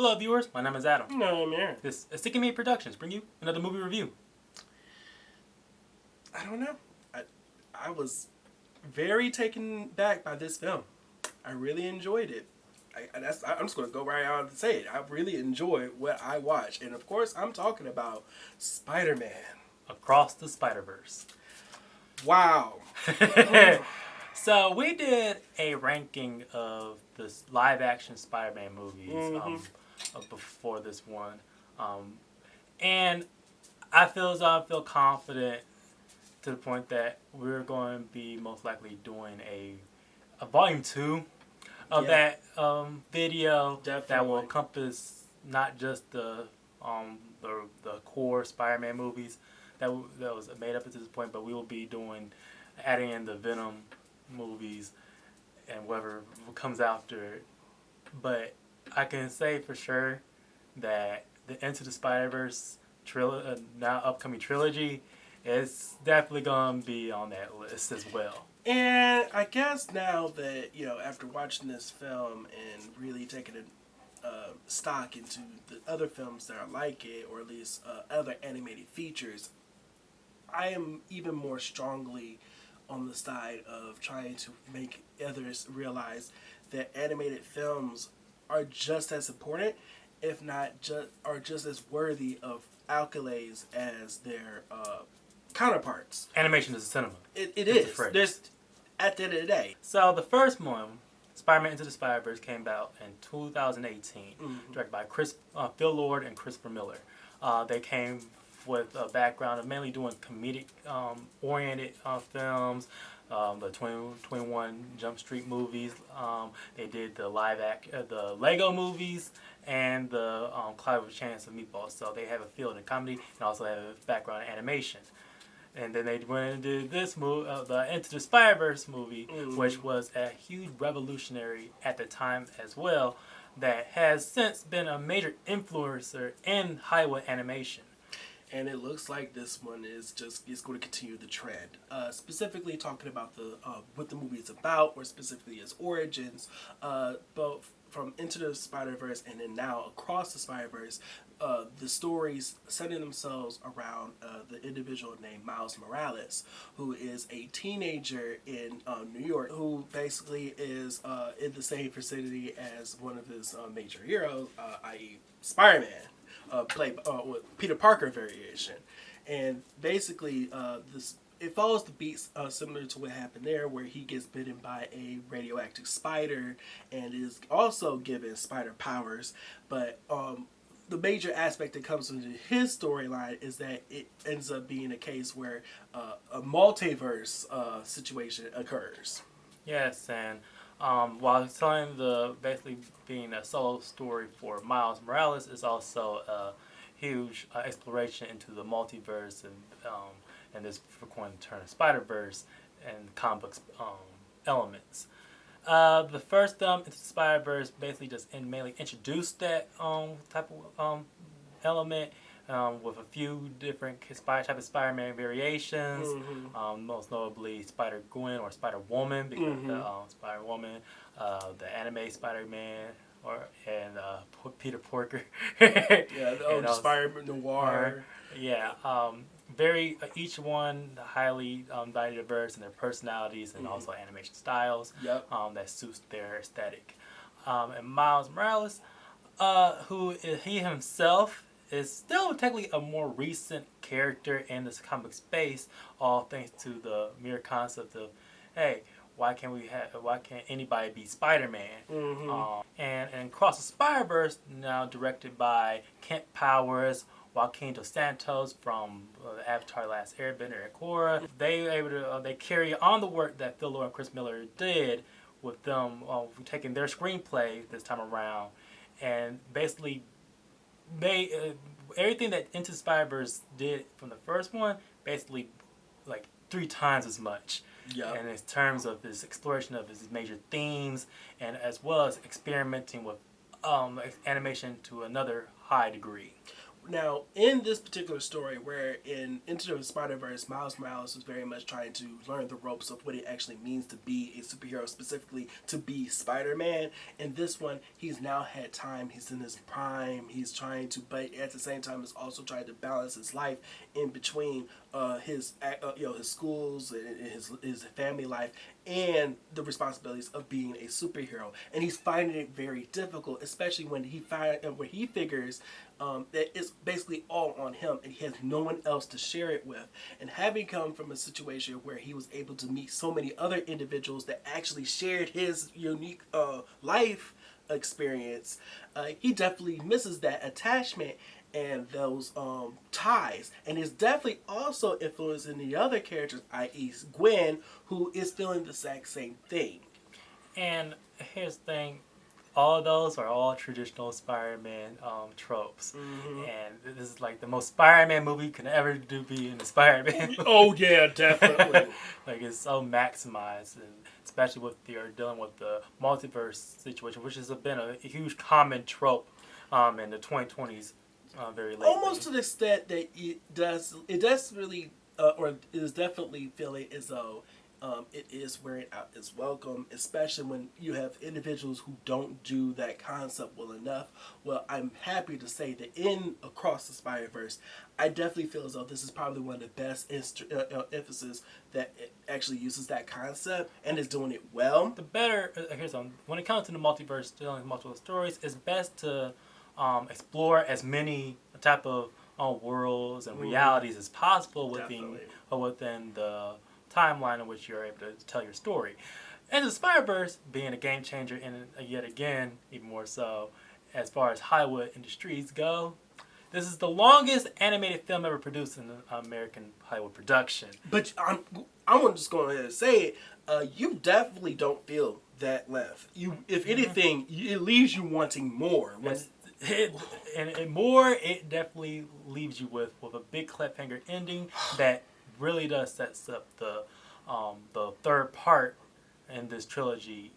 Hello, viewers. My name is Adam. No, I'm Aaron. This is Sticky Made Productions bring you another movie review. I don't know. I was very taken back by this film. I really enjoyed it. I'm just going to go right out and say it. I really enjoyed what I watched. And of course, I'm talking about Spider-Man. Across the Spider-Verse. Wow. So we did a ranking of the live-action Spider-Man movies before this one. And I feel confident to the point that we're going to be most likely doing a volume 2 of that video. Definitely. That will encompass not just the core Spider-Man movies that was made up at this point, but we will be adding in the Venom movies and whatever comes after. But I can say for sure that the Into the Spider-Verse now upcoming trilogy is definitely going to be on that list as well. And I guess now that, after watching this film and really taking a stock into the other films that are like it, or at least other animated features, I am even more strongly on the side of trying to make others realize that animated films are just as important, if not just as worthy of accolades as their counterparts. Animation is a cinema. It is. There's at the end of the day. So the first one, Spider-Man Into the Spider-Verse, came out in 2018, directed by Phil Lord and Christopher Miller. They came with a background of mainly doing comedic oriented films, the 21 Jump Street movies. They did the the Lego movies and the Cloud with a Chance of Meatballs. So they have a field in comedy and also have a background in animation. And then they went and did this movie, the Into the Spider-Verse movie, which was a huge revolutionary at the time as well, that has since been a major influencer in Hollywood animation. And it looks like this one is going to continue the trend. Specifically talking about what the movie is about, or specifically its origins, both from Into the Spider-Verse and then now Across the Spider-Verse, the stories centering themselves around the individual named Miles Morales, who is a teenager in New York, who basically is in the same vicinity as one of his major heroes, i.e. Spider-Man, played with Peter Parker variation. And basically, it follows the beats similar to what happened there, where he gets bitten by a radioactive spider and is also given spider powers. But the major aspect that comes into his storyline is that it ends up being a case where a multiverse situation occurs. Yes, and while telling basically being a solo story for Miles Morales, is also a huge exploration into the multiverse and this going to turn Spider-Verse and comic books elements. The first Into the Spider-Verse basically just mainly introduced that type of element with a few different type of Spider-Man variations, most notably Spider-Gwen or Spider-Woman, because Spider-Woman, the anime Spider-Man, and Peter Porker. Spider-Man Noir. Yeah, each one highly diverse in their personalities and also animation styles that suits their aesthetic. And Miles Morales, he himself is still technically a more recent character in this comic space, all thanks to the mere concept of, hey, why can't anybody be Spider-Man? And Across the Spider-Verse, now directed by Kemp Powers, Joaquim dos Santos from Avatar: Last Airbender and Korra. They carry on the work that Phil Lord and Chris Miller did with them taking their screenplay this time around and basically everything that Into the Spider-Verse did from the first one, basically like 3 times as much. And in terms of his exploration of his major themes, and as well as experimenting with animation to another high degree. Now, in this particular story, where in Into the Spider-Verse, Miles Morales is very much trying to learn the ropes of what it actually means to be a superhero, specifically to be Spider-Man. In this one, he's now had time. He's in his prime. He's trying to, but at the same time, is also trying to balance his life in between his schools and his family life and the responsibilities of being a superhero. And he's finding it very difficult, especially when he figures that it's basically all on him and he has no one else to share it with. And having come from a situation where he was able to meet so many other individuals that actually shared his unique life experience, he definitely misses that attachment and those ties, and is definitely also influencing the other characters, i.e. Gwen, who is feeling the exact same thing. And here's the thing, all those are all traditional Spider-Man tropes. Mm-hmm. And this is like the most Spider-Man movie you can ever do be in the Spider-Man movie. Oh yeah, definitely. Like it's so maximized, and especially with you're dealing with the multiverse situation, which has been a huge common trope in the 2020s. Very lately. Almost to the extent that it does really, or it is definitely feeling as though it is wearing out its welcome, especially when you have individuals who don't do that concept well enough. Well, I'm happy to say that in Across the Spider-Verse, I definitely feel as though this is probably one of the best emphasis that it actually uses that concept and is doing it well. The better, here's something, when it comes to the multiverse, dealing with multiple stories, it's best to explore as many type of worlds and realities as possible within the timeline in which you're able to tell your story. And the Spider-Verse being a game changer, and yet again, even more so, as far as Hollywood industries go, this is the longest animated film ever produced in an American Hollywood production. But I'm just going ahead and say it. You definitely don't feel that length. If anything, it leaves you wanting more. It definitely leaves you with a big cliffhanger ending that really does sets up the third part in this trilogy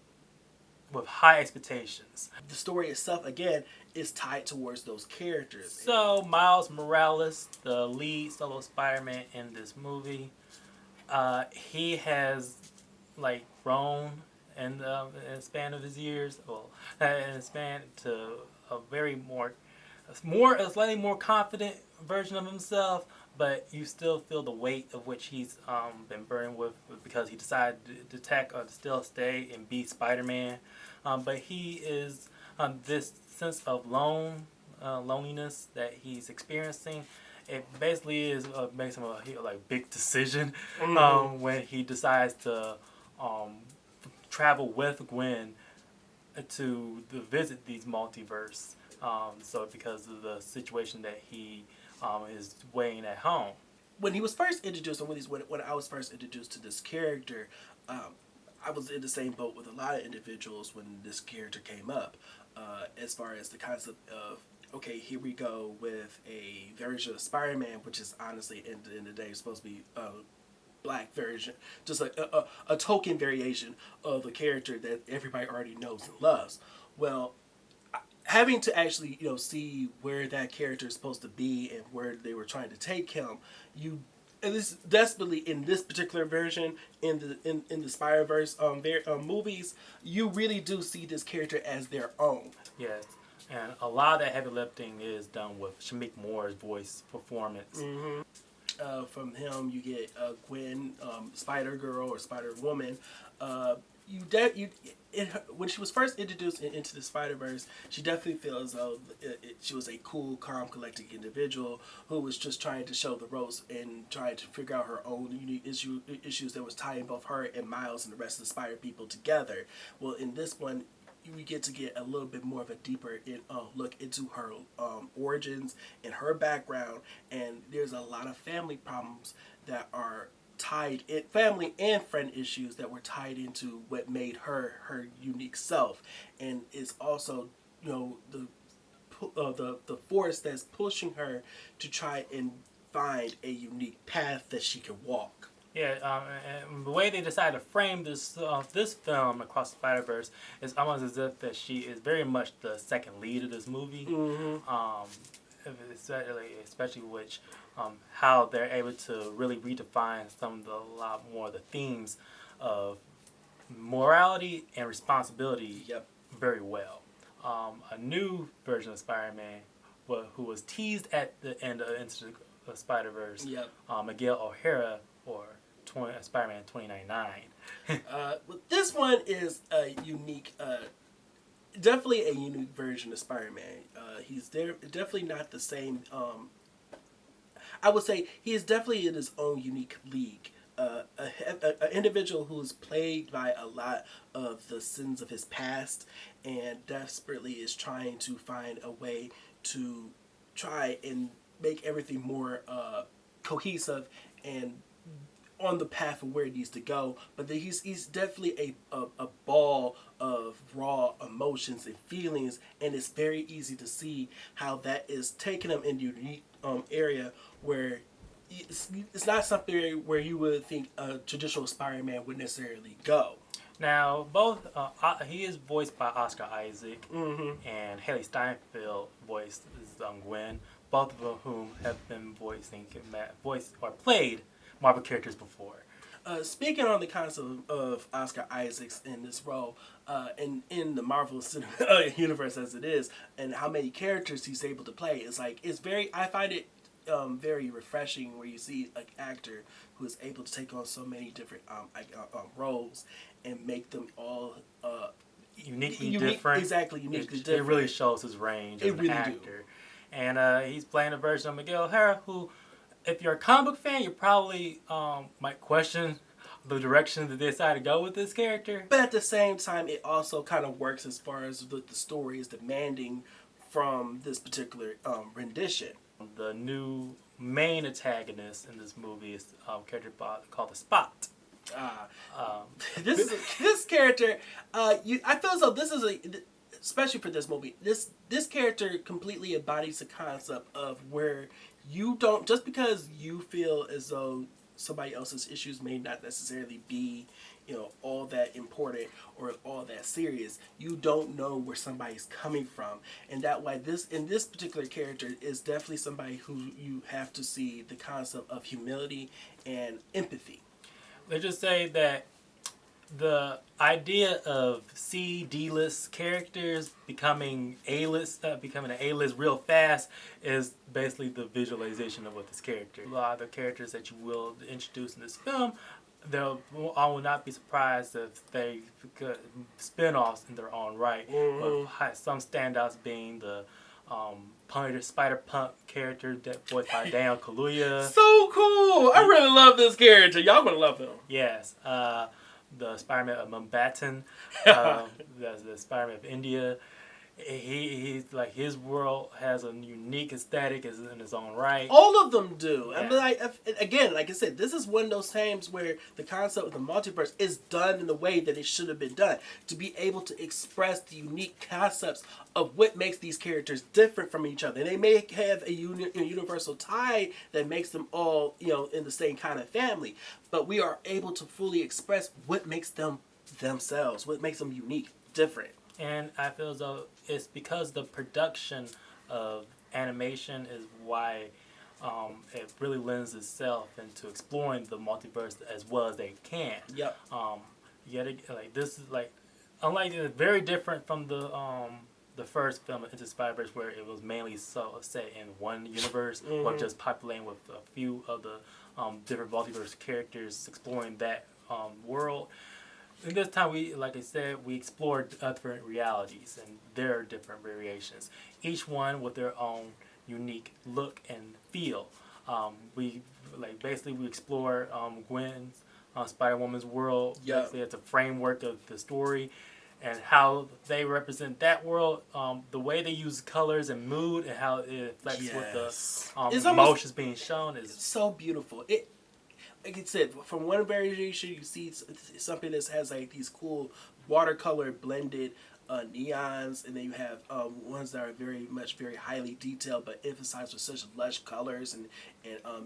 with high expectations. The story itself, again, is tied towards those characters. So Miles Morales, the lead solo Spider-Man in this movie, he has like grown in the span of his years, in the span to a slightly more confident version of himself, but you still feel the weight of which he's been burdened with because he decided to still stay and be Spider-Man. But he is this sense of loneliness that he's experiencing. It basically makes him a big decision when he decides to travel with Gwen to visit these multiverse. So because of the situation that he is weighing at home. When he was first introduced, when I was first introduced to this character, I was in the same boat with a lot of individuals when this character came up. As far as the concept of, okay, here we go with a version of Spider-Man, which is honestly, in the end of the day, supposed to be black version, just like a token variation of a character that everybody already knows and loves. Well, having to actually see where that character is supposed to be and where they were trying to take him, at least desperately in this particular version in the Spider-Verse movies, you really do see this character as their own. Yes. And a lot of that heavy lifting is done with Shameik Moore's voice performance. Mm-hmm. From him, you get Gwen, Spider-Girl or Spider-Woman. When she was first introduced into the Spider-Verse, she definitely feels as though she was a cool, calm, collected individual who was just trying to show the ropes and trying to figure out her own unique issues that was tying both her and Miles and the rest of the Spider people together. Well, in this one, we get a little bit more of a deeper look into her origins and her background, and there's a lot of family problems that are tied in, family and friend issues that were tied into what made her unique self, and it's also the force that's pushing her to try and find a unique path that she can walk. Yeah, and the way they decided to frame this film Across the Spider-Verse is almost as if that she is very much the second lead of this movie. Mm-hmm. especially which how they're able to really redefine a lot more of the themes of morality and responsibility very well. A new version of Spider-Man, who was teased at the end of Into the Spider-Verse, Miguel O'Hara, or Spider-Man 2099. This one is a unique, definitely a unique version of Spider-Man. He's definitely not the same. I would say he is definitely in his own unique league. An individual who's plagued by a lot of the sins of his past and desperately is trying to find a way to try and make everything more cohesive and on the path of where it needs to go. But he's definitely a ball of raw emotions and feelings, and it's very easy to see how that is taking him in a unique area where it's not something where you would think a traditional Spider-Man would necessarily go. Now, he is voiced by Oscar Isaac, and Hailee Steinfeld voiced Gwen, both of whom have been voiced or played Marvel characters before. Speaking on the concept of Oscar Isaacs in this role, and in the Marvel universe as it is, and how many characters he's able to play, I find it very refreshing where you see an actor who is able to take on so many different roles and make them all uniquely different. Exactly, uniquely different. It really shows his range as an actor. And he's playing a version of Miguel O'Hara who, if you're a comic book fan, you probably might question the direction that they decided to go with this character. But at the same time, it also kind of works as far as what the story is demanding from this particular rendition. The new main antagonist in this movie is a character called the Spot. This character, I feel as though this is especially for this movie, this character completely embodies the concept of where you don't, just because you feel as though somebody else's issues may not necessarily be, all that important or all that serious, you don't know where somebody's coming from. And that way, this particular character is definitely somebody who you have to see the concept of humility and empathy. Let's just say that the idea of D-list characters becoming A-list, becoming an A-list real fast is basically the visualization of what this character. A lot of the characters that you will introduce in this film, I will not be surprised if they could spin-offs in their own right. With some standouts being the Spider-Punk character voiced by Kaluuya. So cool! I really love this character. Y'all gonna love him. Yes. The Spider-Man of Mumbattan, the Spider-Man of India. He's like, his world has a unique aesthetic in his own right. All of them do. Yeah. I mean, again, like I said, this is one of those times where the concept of the multiverse is done in the way that it should have been done. To be able to express the unique concepts of what makes these characters different from each other. And they may have a universal tie that makes them all, in the same kind of family. But we are able to fully express what makes them themselves, what makes them unique, different. And I feel as though it's because the production of animation is why it really lends itself into exploring the multiverse as well as they can. Yep. This is unlike, it's very different from the first film, Into the Spider-Verse, where it was mainly set in one universe, or just populating with a few of the different multiverse characters exploring that world. And this time, we explored different realities, and there are different variations, each one with their own unique look and feel. We explore Gwen's Spider-Woman's world. Yep. Basically, it's a framework of the story and how they represent that world, the way they use colors and mood, and how it reflects with the emotions being shown is so beautiful. Like I said, from one variation you see something that has these cool watercolor blended neons, and then you have ones that are very highly detailed but emphasized with such lush colors and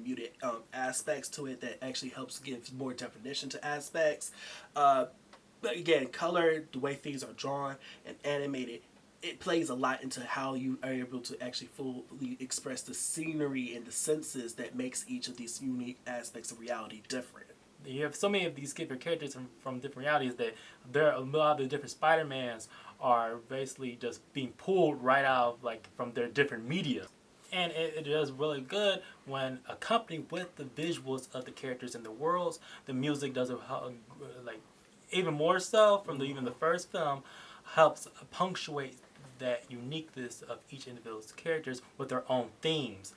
muted aspects to it that actually helps give more definition to aspects. But again, color, the way things are drawn and animated, it plays a lot into how you are able to actually fully express the scenery and the senses that makes each of these unique aspects of reality different. You have so many of these different characters from different realities that there are a lot of the different Spider-Mans are basically just being pulled right out of, like, from their different media. And it does really good when accompanied with the visuals of the characters and the worlds. The music does it like even more so from even the first film, helps punctuate that uniqueness of each individual's characters with their own themes.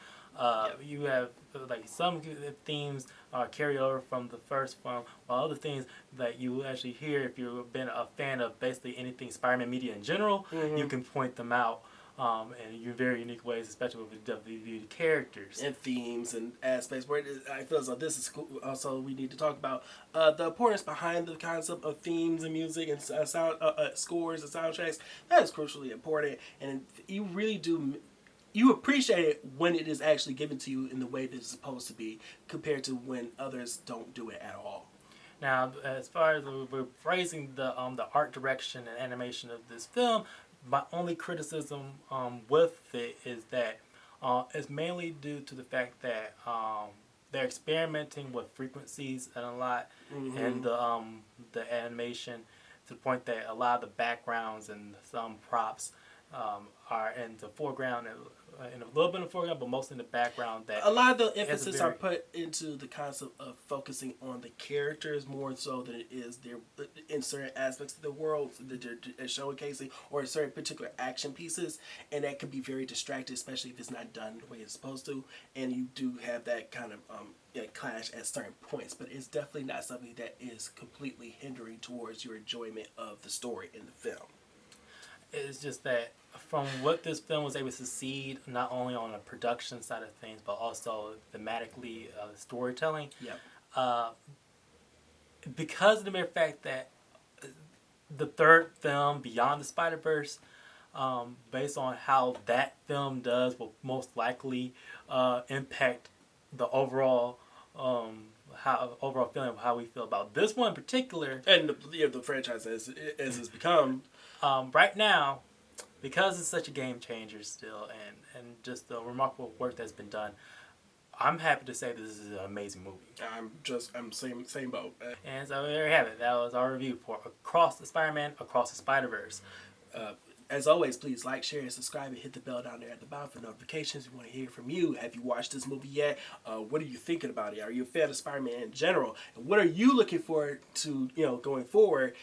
You have like some themes carry over from the first film, while other things that you actually hear if you've been a fan of basically anything Spider-Man media in general, you can point them out in very unique ways, especially with the characters and themes and aspects. Where I feel as though this is cool. Also, we need to talk about the importance behind the concept of themes and music and sound scores and soundtracks. That is crucially important, and you really do. You appreciate it when it is actually given to you in the way that it's supposed to be, compared to when others don't do it at all. Now, as far as we're praising the art direction and animation of this film, my only criticism with it is that it's mainly due to the fact that they're experimenting with frequencies and a lot, and the animation, to the point that a lot of the backgrounds and some props are in the foreground and a little bit in the foreground, but mostly in the background. That a lot of the emphasis are put into the concept of focusing on the characters more so than it is their in certain aspects of the world that they're showcasing, or certain particular action pieces, and that can be very distracting, especially if it's not done the way it's supposed to, and you do have that kind of clash at certain points. But it's definitely not something that is completely hindering towards your enjoyment of the story in the film. It's just that from what this film was able to succeed, not only on the production side of things, but also thematically, storytelling. Because of the mere fact that the third film, Beyond the Spider-Verse, based on how that film does, will most likely impact the overall overall feeling of how we feel about this one in particular, and the franchise as it's become. Right now, because it's such a game changer still, and just the remarkable work that's been done, I'm happy to say this is an amazing movie. I'm same boat. And so there you have it. That was our review for Across the Spider-Man, Across the Spider-Verse. As always, please like, share, and subscribe, and hit the bell down there at the bottom for notifications. We want to hear from you. Have you watched this movie yet? What are you thinking about it? Are you a fan of Spider-Man in general? And what are you looking forward to, going forward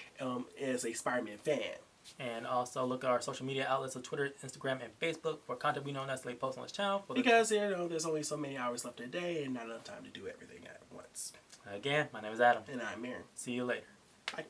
as a Spider-Man fan? And also look at our social media outlets of Twitter, Instagram, and Facebook for content we know necessarily post on this channel. Because there's only so many hours left in a day and not enough time to do everything at once. Again, my name is Adam. And I'm Aaron. See you later. Bye.